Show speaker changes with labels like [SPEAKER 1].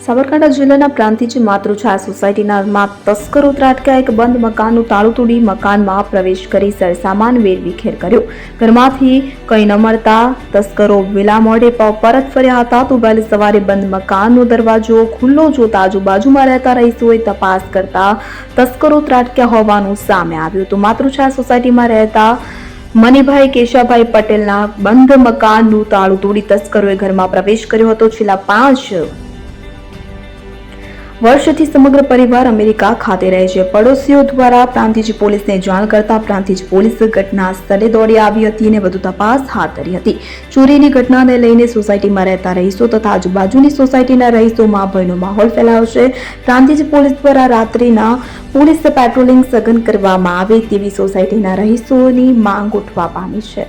[SPEAKER 1] સાબરકાંઠા જિલ્લાના પ્રાંતિજ માતૃછાયા સોસાયટીના તસ્કરો ત્રાટક્યા. એક બંધ મકાનનું તાળું તોડી મકાનમાં પ્રવેશ કરી સરસામાન વેરવિખેર કર્યો. ઘરમાંથી કંઈ ન મળતા તસ્કરો વેલા મોડે પરત ફર્યા હતા. તો વહેલી સવારે બંધ મકાનનો દરવાજો ખુલ્લો જોતા આજુબાજુમાં રહેતા રહીશોએ તપાસ કરતા તસ્કરો ત્રાટક્યા હોવાનું સામે આવ્યું. તો માતૃછાયા સોસાયટીમાં રહેતા મનીભાઈ કેશાભાઈ પટેલના બંધ મકાનનું તાળું તોડી તસ્કરોએ ઘરમાં પ્રવેશ કર્યો હતો. છેલ્લા 5 વર્ષથી સમગ્ર પરિવાર અમેરિકા ખાતે રહે છે. પડોશીઓ દ્વારા પ્રાંતિજ પોલીસને જાણ કરતા પ્રાંતિજ પોલીસ ઘટના સ્થળે દોડી આવી હતી અને વધુ તપાસ હાથ ધરી હતી. ચોરીની ઘટનાને લઈને સોસાયટીમાં રહેતા રહીશો તથા આજુબાજુની સોસાયટીના રહીશોમાં ભયનો માહોલ ફેલાયો છે. પ્રાંતિજ પોલીસ દ્વારા રાત્રિના પોલીસ પેટ્રોલિંગ સઘન કરવામાં આવે તેવી સોસાયટીના રહીશોની માંગ ઉઠવા પામી છે.